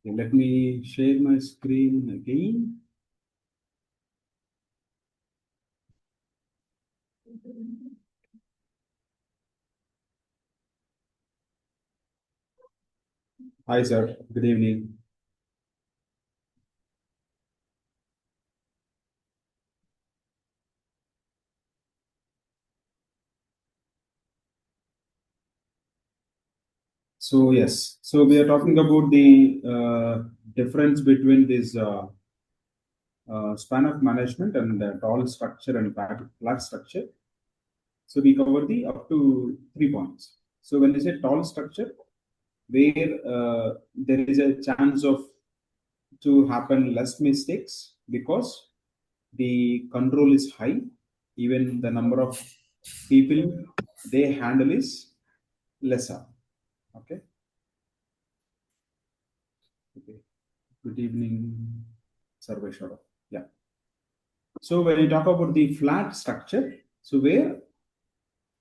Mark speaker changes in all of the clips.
Speaker 1: Okay, let me share my screen again. Hi, sir. Good evening. So yes, so we are talking about the difference between this span of management and tall structure and flat structure. So we cover the up to 3 points. So when you say tall structure, where there is a chance of to happen less mistakes because the control is high, even the number of people they handle is lesser. Okay. Okay. Good evening, Sarveshwara. Yeah. So when you talk about the flat structure, so where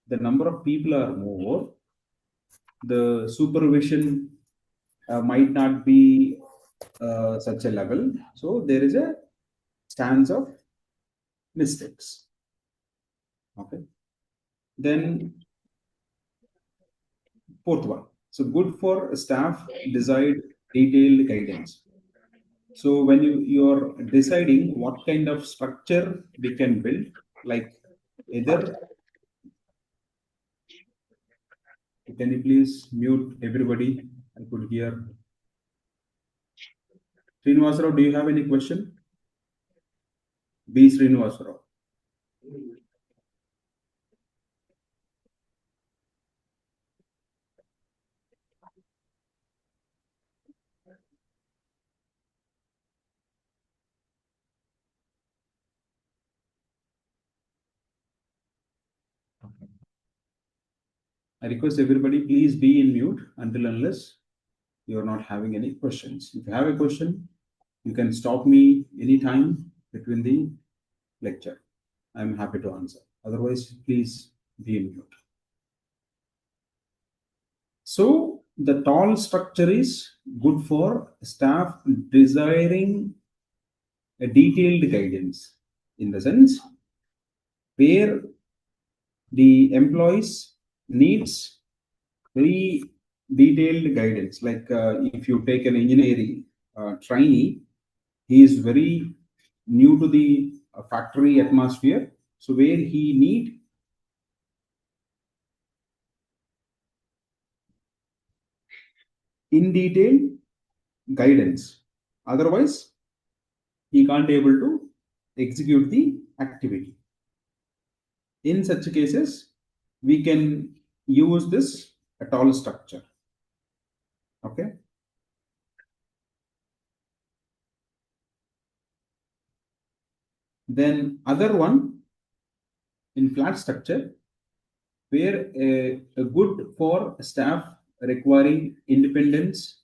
Speaker 1: the number of people are more, the supervision might not be such a level. So there is a chance of mistakes. Okay. Then fourth one. So good for staff desired detailed guidance. So when you're deciding what kind of structure we can build, like either can you please mute everybody? I could hear. Srinivasarao, do you have any question? B. Srinivasarao. I request everybody please be in mute until unless you are not having any questions. If you have a question, you can stop me anytime between the lecture. I'm happy to answer. Otherwise, please be in mute. So the tall structure is good for staff desiring a detailed guidance in the sense where the employees needs very detailed guidance. Like if you take an engineering trainee, he is very new to the factory atmosphere. So where he need in detail guidance. Otherwise, he can't able to execute the activity. In such cases, we can use this tall structure. Okay. Then other one in flat structure, where a good for staff requiring independence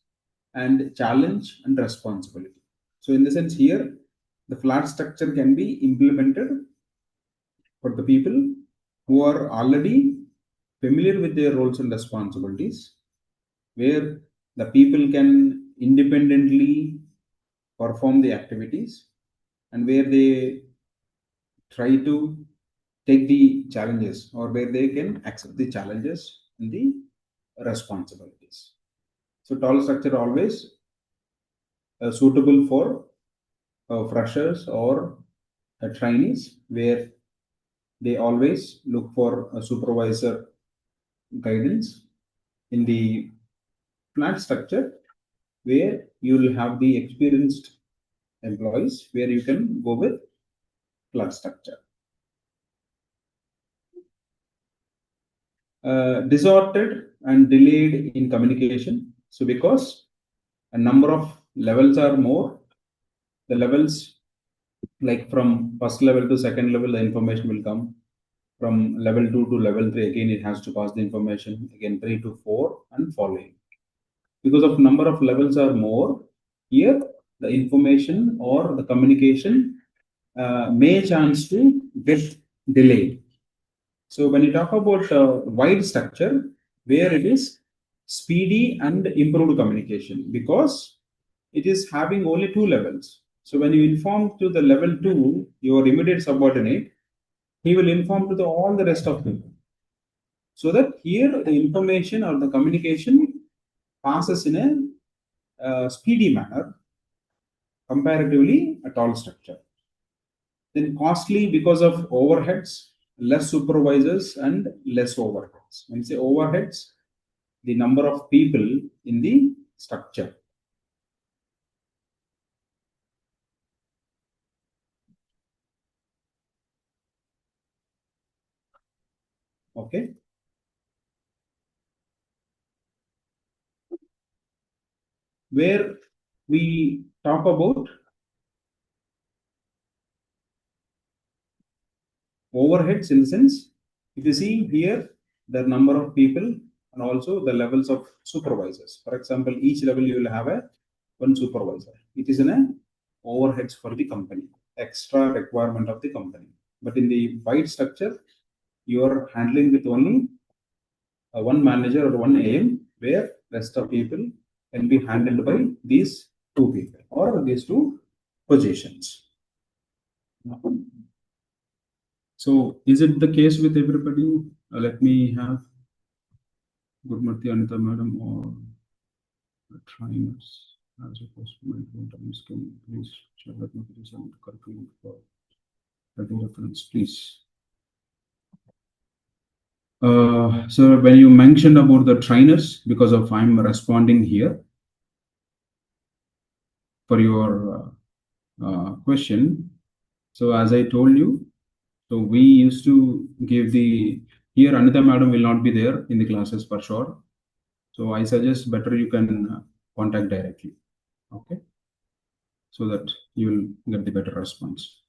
Speaker 1: and challenge and responsibility. So in the sense here, the flat structure can be implemented for the people who are already familiar with their roles and responsibilities, where the people can independently perform the activities and where they try to take the challenges or where they can accept the challenges and the responsibilities. So tall structure always suitable for freshers or trainees where they always look for a supervisor guidance. In the flat structure where you will have the experienced employees where you can go with flat structure. Distorted and delayed in communication. So because a number of levels are more, the levels like from first level to second level, the information will come. From level 2 to level 3, again, it has to pass the information. Again, 3 to 4 and following. Because of number of levels are more, here the information or the communication may chance to get delayed. So when you talk about wide structure, where it is speedy and improved communication, because it is having only 2 levels. So when you inform to the level 2, your immediate subordinate, he will inform to all the rest of people. So that here the information or the communication passes in a speedy manner, comparatively a tall structure. Then costly because of overheads, less supervisors and less overheads. When you say overheads, the number of people in the structure. Okay. Where we talk about overheads, in the sense, if you see here the number of people and also the levels of supervisors. For example, each level you will have a one supervisor. It is in a overheads for the company, extra requirement of the company. But in the wide structure, you are handling with only one manager or one AM, where rest of people can be handled by these two people or these two positions. So is it the case with everybody? Let me have Gurmati Anita madam or trainers as opposed to my times. Can you please share that notification curriculum for reference, please? So when you mentioned about the trainers, because of I'm responding here for your question. So as I told you, so we used to give the, here Anita madam will not be there in the classes for sure. So I suggest better you can contact directly. Okay. So that you will get the better response.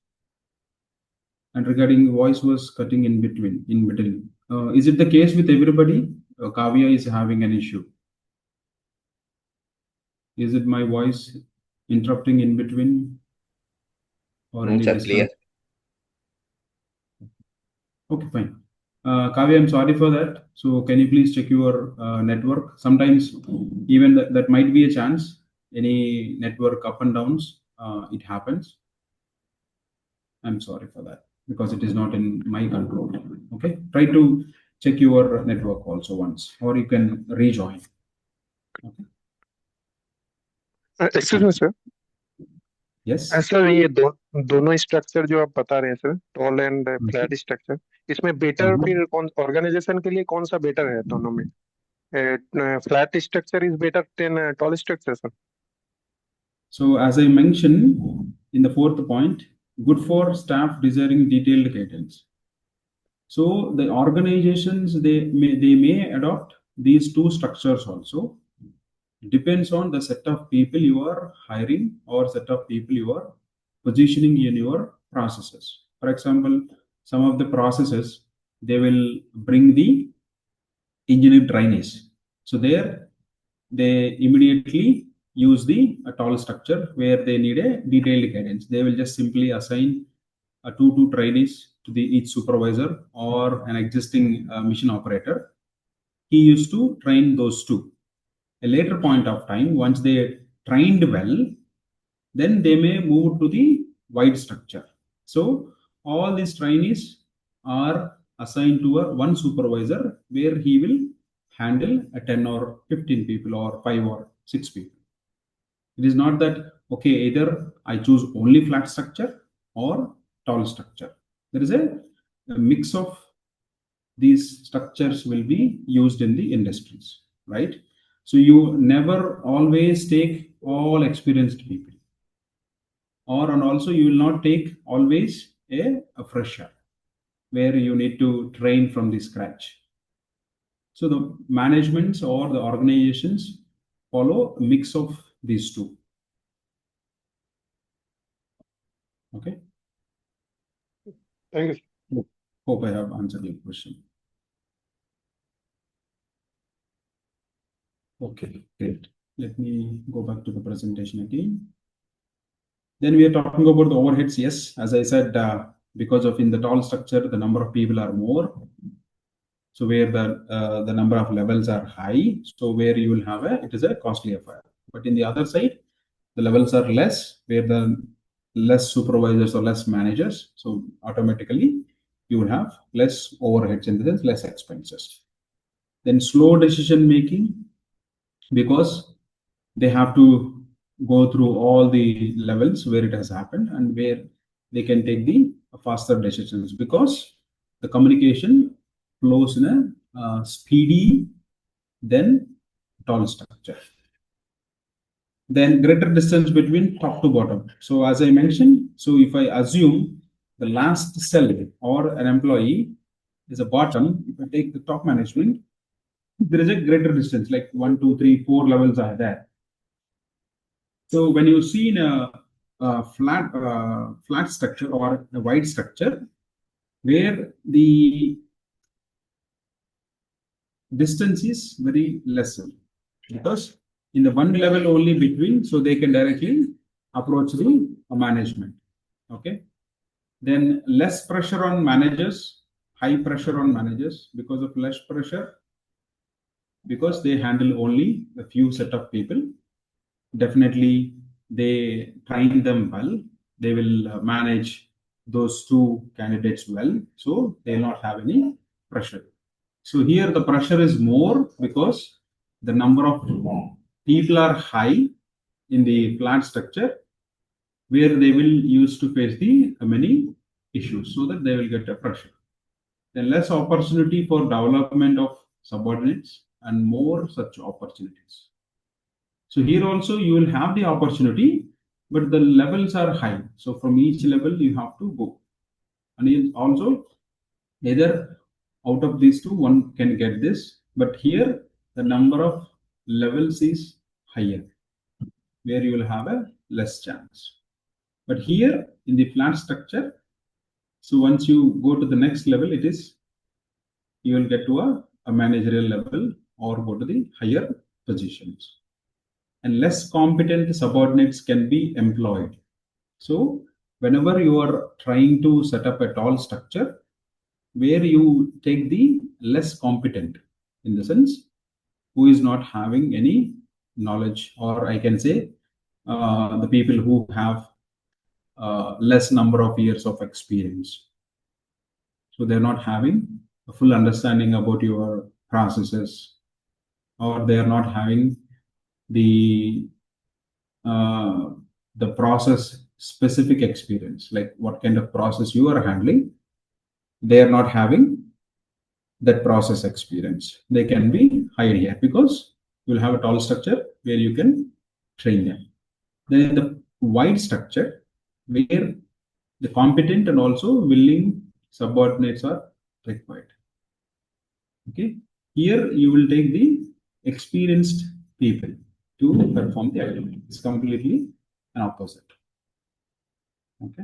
Speaker 1: And regarding voice was cutting in between, is it the case with everybody? Kavya is having an issue. Is it my voice interrupting in between? Or any
Speaker 2: clear.
Speaker 1: Okay, fine. Kavya, I'm sorry for that. So can you please check your network? Sometimes even that might be a chance. Any network up and downs, it happens. I'm sorry for that because it is not in my control. Okay, try to check your network also once, or you can rejoin. Okay.
Speaker 3: Excuse me sir
Speaker 1: Yes.
Speaker 3: Sir ये दोनों structure जो आप बता रहे हैं sir, tall and flat structure, इसमें better फिर कौन ऑर्गेनाइजेशन के लिए कौन सा बेटर है दोनों में? Flat structure is better than tall structure sir?
Speaker 1: So as I mentioned in the 4th point, good for staff desiring detailed guidance. So the organizations, they may adopt these two structures also. Depends on the set of people you are hiring or set of people you are positioning in your processes. For example, some of the processes, they will bring the engineer trainees. So there they immediately use the tall structure where they need a detailed guidance. They will just simply assign two trainees to the each supervisor or an existing mission operator. He used to train those two. A later point of time, once they trained well, then they may move to the wide structure. So all these trainees are assigned to one supervisor where he will handle a 10 or 15 people or 5 or 6 people. It is not that, okay, either I choose only flat structure or tall structure. There is a mix of these structures will be used in the industries, right? So you never always take all experienced people, and also you will not take always a fresher where you need to train from the scratch. So the managements or the organizations follow a mix of these two. Okay.
Speaker 3: Thank you.
Speaker 1: Hope I have answered your question. Okay, great. Let me go back to the presentation again. Then we are talking about the overheads. Yes, as I said, because of in the tall structure, the number of people are more. So where the number of levels are high, so where you will have it is a costly affair. But in the other side, the levels are less, where the less supervisors or less managers. So automatically you will have less overheads, in the sense less expenses. Then slow decision making, because they have to go through all the levels where it has happened and where they can take the faster decisions, because the communication flows in a speedy than tall structure. Then greater distance between top to bottom. So as I mentioned, so if I assume the last cell or an employee is a bottom, if I take the top management, there is a greater distance, like 1, 2, 3, 4 levels are there. So when you see in a flat structure or a wide structure, where the distance is very less, because in the one level only between, so they can directly approach the management. Okay. Then less pressure on managers, high pressure on managers. Because of less pressure, because they handle only a few set of people, definitely they train them well, they will manage those two candidates well, so they will not have any pressure. So here the pressure is more, because the number of people are high in the flat structure, where they will use to face the many issues, so that they will get a pressure. Then less opportunity for development of subordinates and more such opportunities. So here also you will have the opportunity, but the levels are high. So from each level you have to go. And also either out of these two, one can get this, but here the number of levels is higher, where you will have a less chance. But here in the flat structure, so once you go to the next level, it is you will get to a managerial level or go to the higher positions. And less competent subordinates can be employed. So whenever you are trying to set up a tall structure, where you take the less competent, in the sense who is not having any knowledge, or I can say the people who have less number of years of experience. So they're not having a full understanding about your processes, or they are not having the uh, the process specific experience, like what kind of process you are handling. They are not having that process experience. They can be hired here, because you'll have a tall structure where you can train them. Then the wide structure, where the competent and also willing subordinates are required. Okay, here you will take the experienced people to perform the activity. It's completely an opposite. Okay,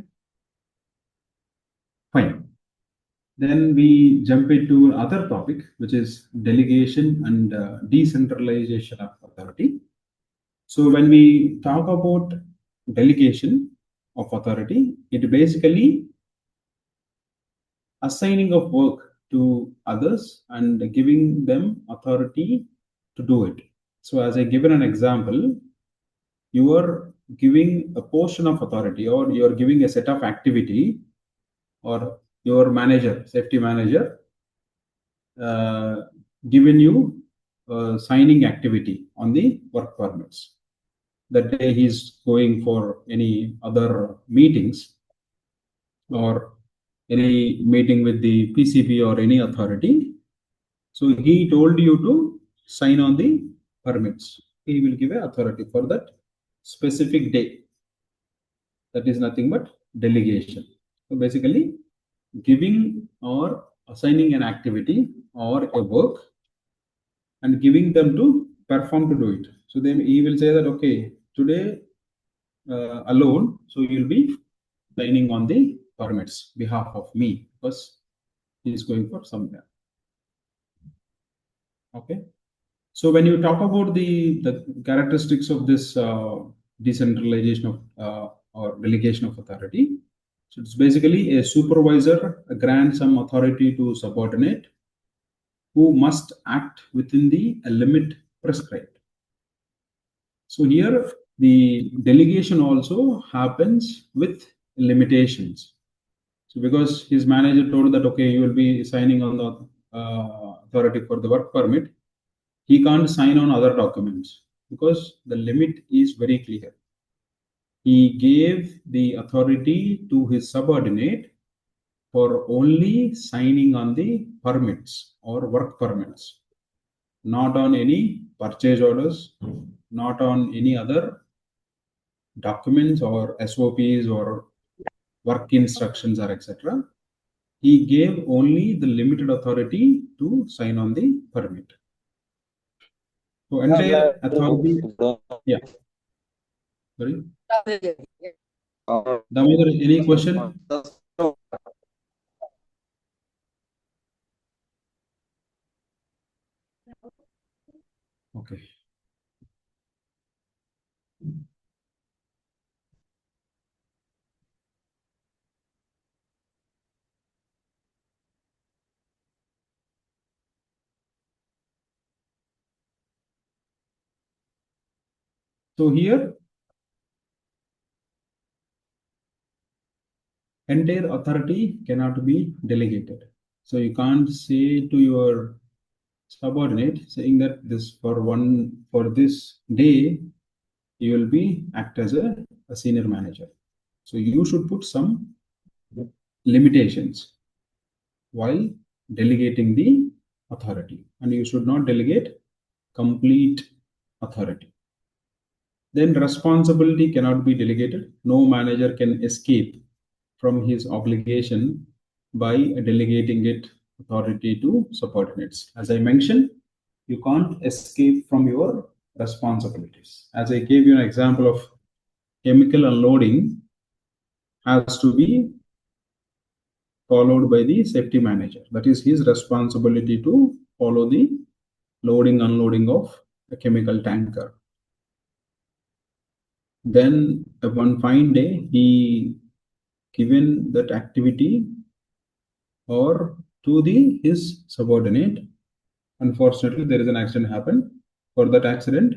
Speaker 1: fine. Then we jump into another topic, which is delegation and decentralization of authority. So when we talk about delegation of authority, it basically assigning of work to others and giving them authority to do it. So as I given an example, you are giving a portion of authority, or you are giving a set of activity, or your manager, safety manager, given you signing activity on the work permits. That day he's going for any other meetings, or any meeting with the PCP or any authority. So he told you to sign on the permits. He will give a authority for that specific day. That is nothing but delegation. So basically, giving or assigning an activity or a work and giving them to perform to do it. So then he will say that, okay, today alone, so you'll be signing on the permits behalf of me, because he is going for somewhere. Okay. So when you talk about the characteristics of this decentralization of or delegation of authority, so it's basically a supervisor grants some authority to subordinate who must act within the limit prescribed. So here the delegation also happens with limitations. So because his manager told that, okay, you will be signing on the authority for the work permit, he can't sign on other documents because the limit is very clear. He gave the authority to his subordinate for only signing on the permits or work permits, not on any purchase orders, not on any other documents or SOPs or work instructions or etc. He gave only the limited authority to sign on the permit. So entire authority, yeah. Sorry, Damodar, any question? Okay. So here, entire authority cannot be delegated. So you can't say to your subordinate saying that this for this day you will be act as a senior manager. So you should put some limitations while delegating the authority, and you should not delegate complete authority. Then responsibility cannot be delegated. No manager can escape from his obligation by delegating it authority to subordinates. As I mentioned, you can't escape from your responsibilities. As I gave you an example of chemical unloading has to be followed by the safety manager. That is his responsibility to follow the loading unloading of a chemical tanker. Then one fine day he given that activity or to the his subordinate. Unfortunately, there is an accident happened. For that accident,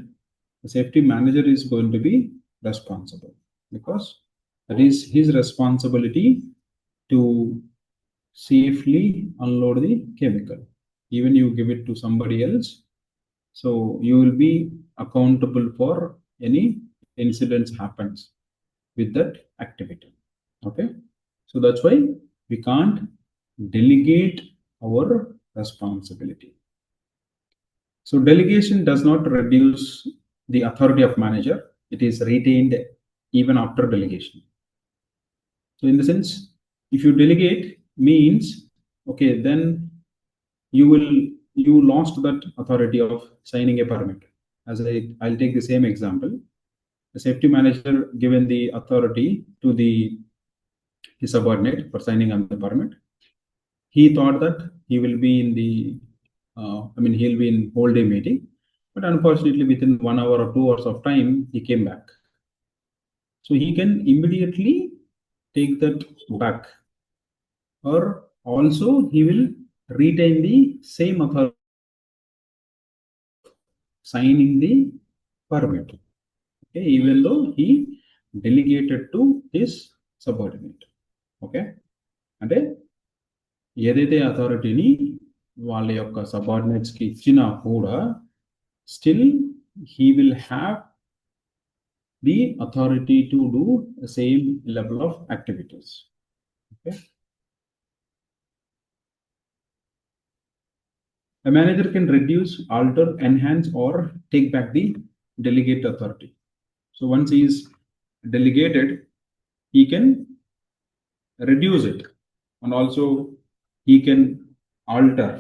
Speaker 1: the safety manager is going to be responsible because that is his responsibility to safely unload the chemical. Even you give it to somebody else, so you will be accountable for any incidents happens with that activity. Okay, so that's why we can't delegate our responsibility. So delegation does not reduce the authority of manager. It is retained even after delegation. So in the sense, if you delegate means, okay, then you lost that authority of signing a permit. As I'll take the same example. The safety manager given the authority to his subordinate for signing on the permit. He thought that he will be in the, he'll be in whole day meeting, but unfortunately within 1 hour or 2 hours of time, he came back. So he can immediately take that back, or also he will retain the same authority signing the permit, okay, even though he delegated to his subordinate. Okay, అంటే ఏదైతే అథారిటీని వాళ్ళ యొక్క subordinates కి ఇచ్చినా కూడా still he will have the authority to do the same level of activities. Okay. A manager can reduce, alter, enhance, or take back the delegate authority. So once he is delegated, he can reduce it, and also he can alter.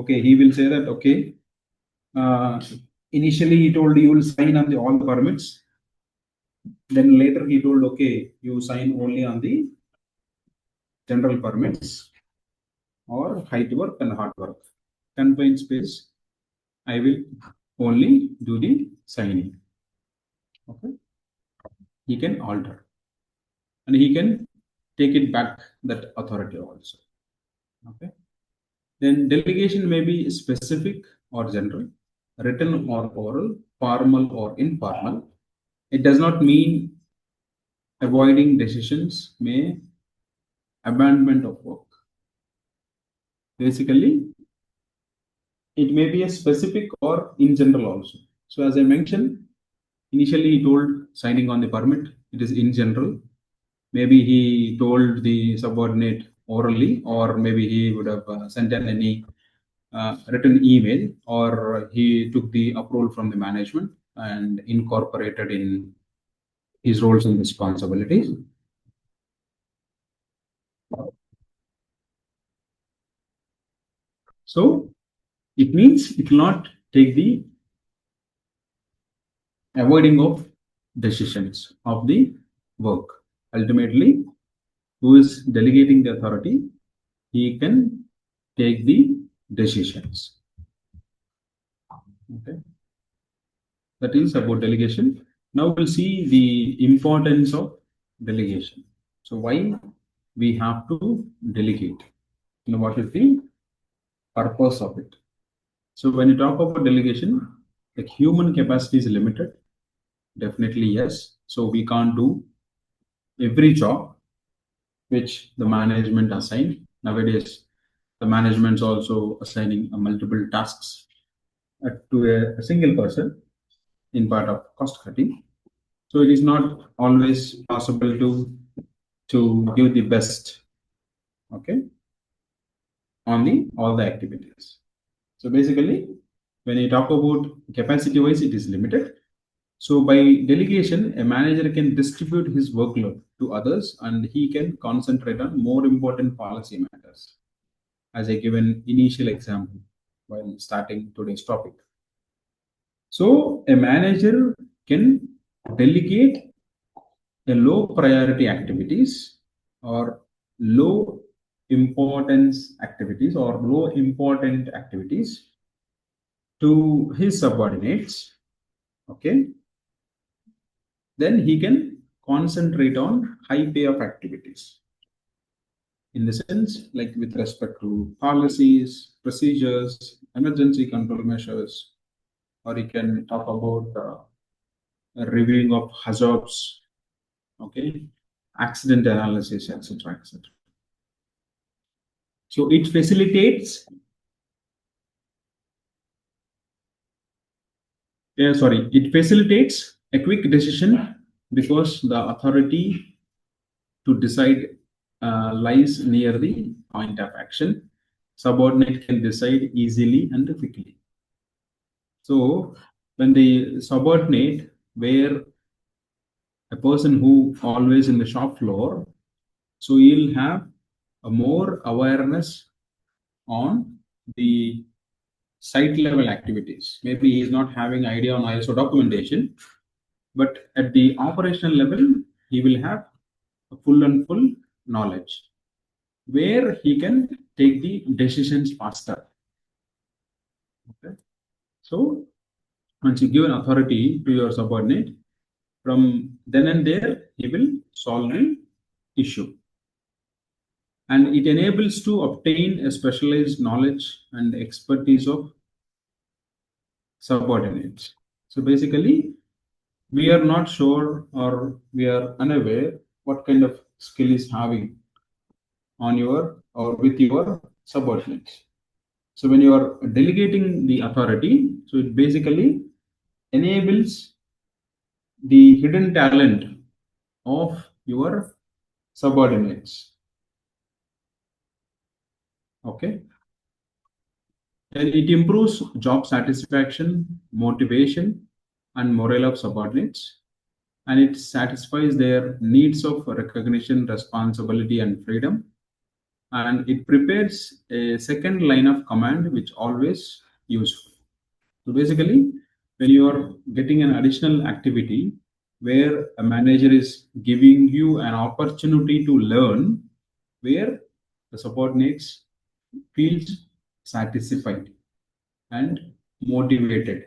Speaker 1: Okay, he will say that, okay, initially he told you will sign on all the permits. Then later he told, okay, you sign only on the general permits or height work and hard work. Confined space, I will only do the signing. Okay, he can alter, and he can take it back, that authority also. Okay, then delegation may be specific or general, written or oral, formal or informal, It does not mean avoiding decisions may abandonment of work. Basically, it may be a specific or in general also. So as I mentioned, initially he told signing on the permit, it is in general. Maybe he told the subordinate orally, or maybe he would have sent an any written email, or he took the approval from the management and incorporated in his roles and responsibilities. So it means it will not take the avoiding of decisions of the work. Ultimately, who is delegating the authority, he can take the decisions. Okay, that is about delegation. Now we'll see the importance of delegation. So why we have to delegate? You know, what is the purpose of it? So when you talk about delegation, like human capacity is limited. Definitely yes. So we can't do every job which the management assign. Nowadays, the management's also assigning multiple tasks to a single person in part of cost cutting. So it is not always possible to give the best, okay, on the all the activities. So basically, when you talk about capacity wise, it is limited. So by delegation, a manager can distribute his workload to others and he can concentrate on more important policy matters, as I given initial example while starting today's topic. So a manager can delegate a low priority activities or low importance activities or low important activities to his subordinates. Okay, then he can concentrate on high payoff activities, in the sense like with respect to policies, procedures, emergency control measures, or he can talk about reviewing of hazards, okay, accident analysis, etc., etc. So it facilitates, it facilitates a quick decision because the authority to decide lies near the point of action. Subordinate can decide easily and quickly. So when the subordinate, where a person who always in the shop floor, so he'll have a more awareness on the site level activities. Maybe he's not having idea on ISO documentation, but at the operational level, he will have a full and full knowledge where he can take the decisions faster. Okay. So once you give an authority to your subordinate, from then and there, he will solve the issue. And it enables to obtain a specialized knowledge and expertise of subordinates. So basically, we are not sure or we are unaware what kind of skill is having on your or with your subordinates. So when you are delegating the authority, so it basically enables the hidden talent of your subordinates. Okay. And it improves job satisfaction, motivation, and morale of subordinates. And it satisfies their needs of recognition, responsibility, and freedom. And it prepares a second line of command, which always useful. So basically, when you are getting an additional activity where a manager is giving you an opportunity to learn, where the subordinates feels satisfied and motivated,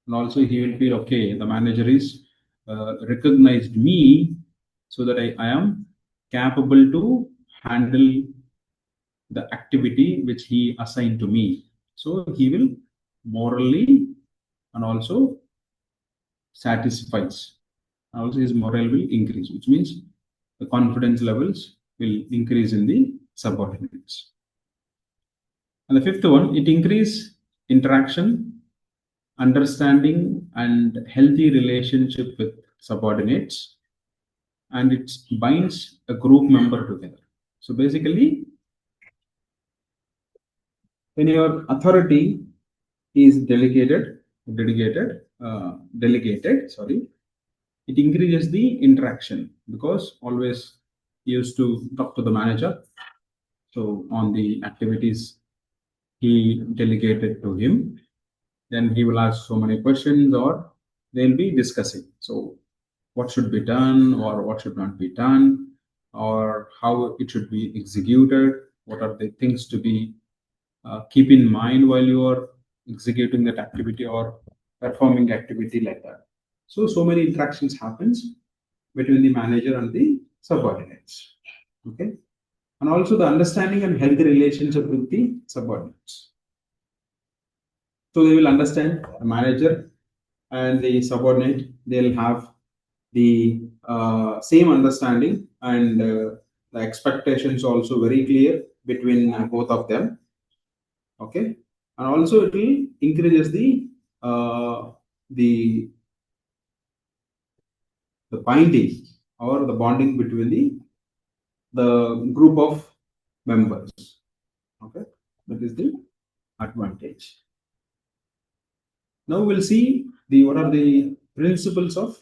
Speaker 1: and also he will feel okay. The manager is recognized me, so that I am capable to handle the activity which he assigned to me. So he will morally and also satisfies. also his morale will increase, which means the confidence levels will increase in the subordinates. And the fifth one, it increase interaction, understanding, and healthy relationship with subordinates, and it binds a group member together. So basically, when your authority is delegated, sorry, it increases the interaction, because always he used to talk to the manager. So on the activities he delegated to him, then he will ask so many questions, or they'll be discussing. So what should be done or what should not be done, or how it should be executed, what are the things to be keep in mind while you are executing that activity or performing activity like that. So many interactions happens between the manager and the subordinates. Okay. And also the understanding and healthy relationship with the subordinates. So they will understand the manager and the subordinate, they'll have the same understanding, and the expectations also very clear between both of them. Okay. And also it will increases uh, the the binding or the bonding between the group of members. Okay, that is the advantage. Now we'll see the what are the principles of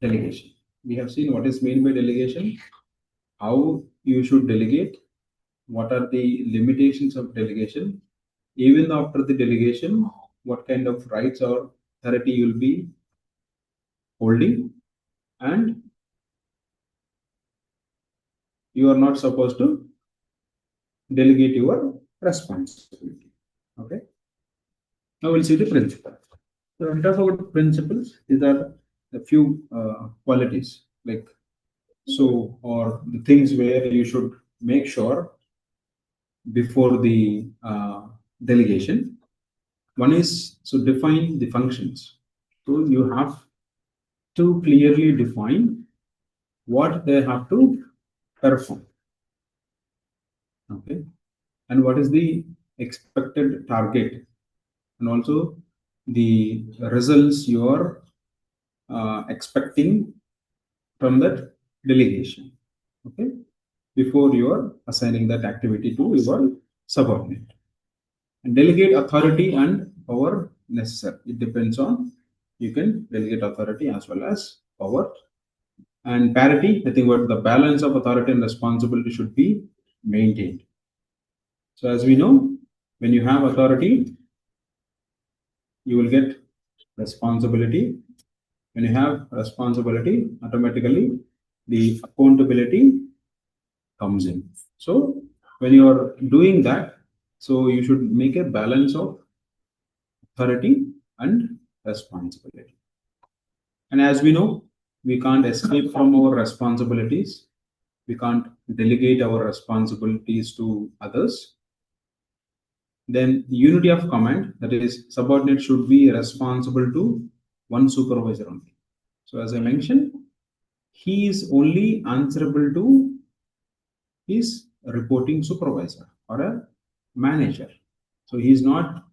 Speaker 1: delegation. We have seen what is meant by delegation, how you should delegate, what are the limitations of delegation, even after the delegation, what kind of rights or authority you'll be holding, and you are not supposed to delegate your responsibility. Okay. Now we'll see the principle. So when we talk about principles, these are a few qualities, like so, or the things where you should make sure before the delegation. One is, so define the functions. So you have to clearly define what they have to perform. Okay. And what is the expected target, and also the results you are expecting from that delegation. Okay. Before you are assigning that activity to your subordinate. And delegate authority and power necessary. It depends on, you can delegate authority as well as power. And parity, I think what the balance of authority and responsibility should be maintained. So as we know, when you have authority, you will get responsibility. When you have responsibility, automatically the accountability comes in. So when you are doing that, so you should make a balance of authority and responsibility. And as we know, we can't escape from our responsibilities. We can't delegate our responsibilities to others. Then unity of command, that is, subordinate should be responsible to one supervisor only. So as I mentioned, he is only answerable to his reporting supervisor or a manager. So he is not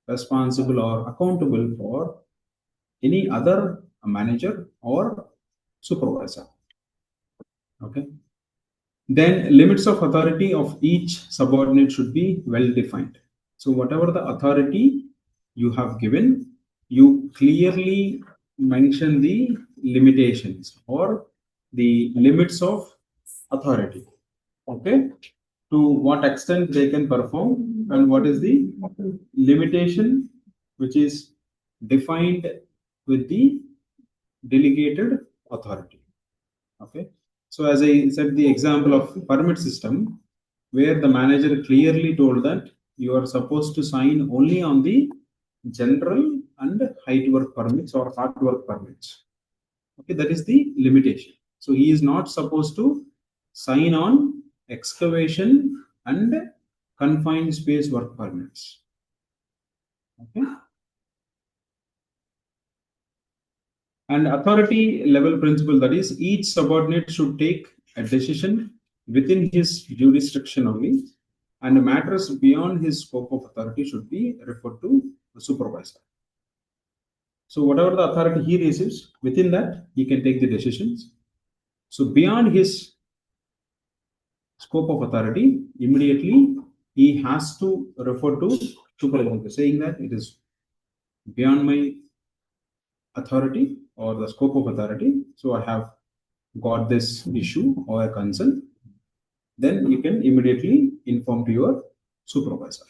Speaker 1: responsible or accountable for any other manager or supervisor. Okay. Then limits of authority of each subordinate should be well defined. So whatever the authority you have given, you clearly mention the limitations or the limits of authority. Okay. To what extent they can perform, and what is the limitation which is defined with the delegated authority. Okay. So as I said, the example of permit system, where the manager clearly told that you are supposed to sign only on the general and height work permits or hard work permits. Okay, that is the limitation. So he is not supposed to sign on excavation and confined space work permits. Okay. And authority level principle, that is, each subordinate should take a decision within his jurisdiction only, and matters beyond his scope of authority should be referred to the supervisor. So whatever the authority he receives, within that he can take the decisions. So beyond his scope of authority, immediately he has to refer to supervisor, saying that it is beyond my authority or the scope of authority. So I have got this issue or a concern. Then you can immediately inform to your supervisor.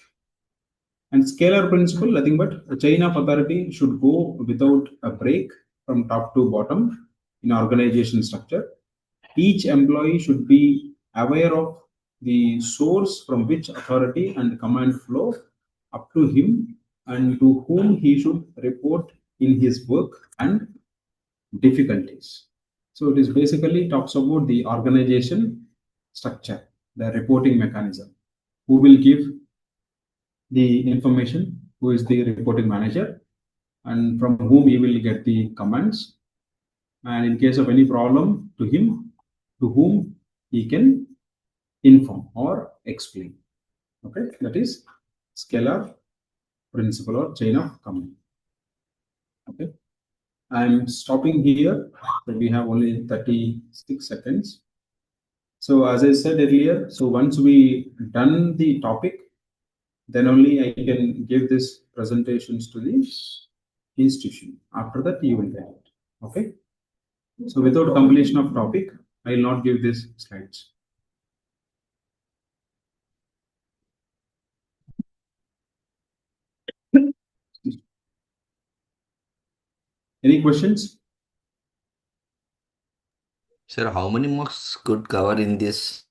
Speaker 1: And scalar principle, nothing but a chain of authority should go without a break from top to bottom in organization structure. Each employee should be aware of the source from which authority and command flow up to him and to whom he should report in his work and difficulties. So it is basically talks about the organization structure, the reporting mechanism. Who will give the information? Who is the reporting manager? And from whom he will get the commands? And in case of any problem to him, to whom he can inform or explain. Okay, that is scalar principle or chain of command. Okay, I'm stopping here. So we have only 36 seconds. So as I said earlier, so once we done the topic, then only I can give this presentations to the institution. After that, you will get it. Okay. So without completion of topic, I will not give these slides. Any questions?
Speaker 2: Sir, how many marks could cover in this